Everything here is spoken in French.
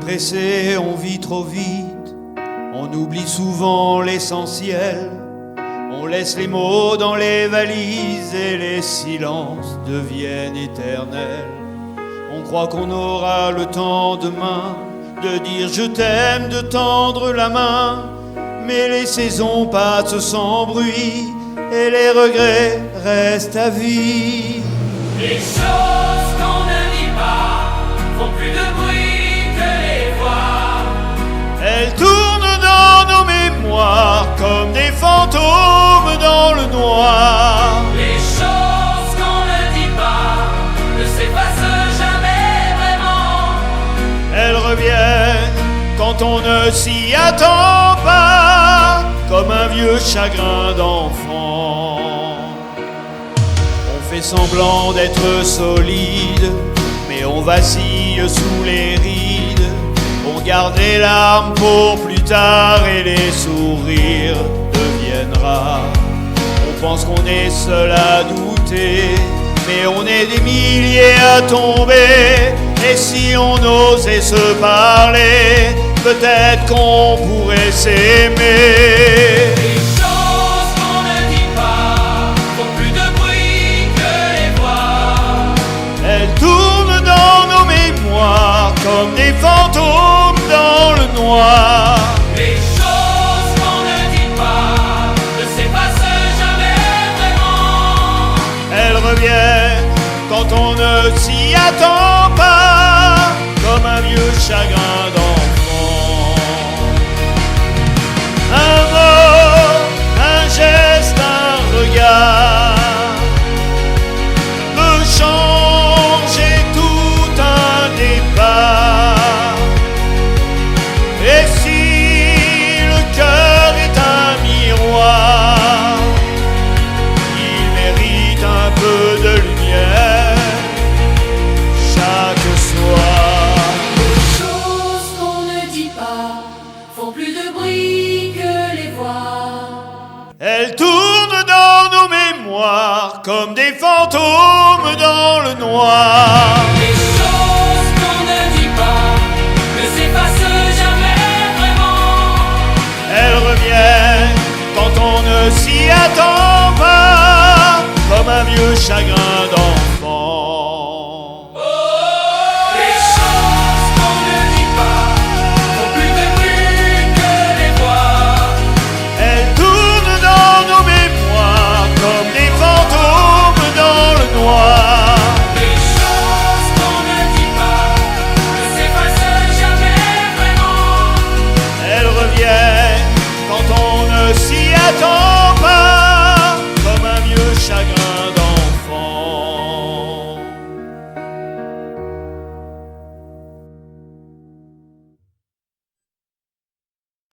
Pressé, on vit trop vite, on oublie souvent l'essentiel. On laisse les mots dans les valises et les silences deviennent éternels. On croit qu'on aura le temps demain de dire je t'aime, de tendre la main. Mais les saisons passent sans bruit et les regrets restent à vie. Les choses qu'on ne dit pas font plus de bruit que les voix. Elles tournent dans nos mémoires comme des fantômes dans le noir. Les choses qu'on ne dit pas ne s'effacent jamais vraiment. Elles reviennent quand on ne s'y attend pas, comme un vieux chagrin d'enfant. On fait semblant d'être solide, mais on vacille sous les rides. On garde les larmes pour plus tard et les sourires deviennent rares. On pense qu'on est seul à douter, mais on est des milliers à tomber. Et si on osait se parler, peut-être qu'on pourrait s'aimer. Les choses qu'on ne dit pas font plus de bruit que les voix. Elles tournent dans nos mémoires comme des fantômes dans le noir. Les choses qu'on ne dit pas ne s'effacent jamais vraiment. Elles reviennent quand on ne s'y attend pas, comme un vieux chagrin d'enfant. Un mot, un geste, un regard peut changer tout un départ. Et si le cœur est un miroir, il mérite un peu de lumière chaque soir. Les choses qu'on ne dit pas font plus de bruit que les voix. Elles tournent dans nos mémoires comme des fantômes dans le noir. Les choses qu'on ne dit pas ne s'effacent jamais vraiment. Elles reviennent quand on ne s'y attend pas, comme un vieux chagrin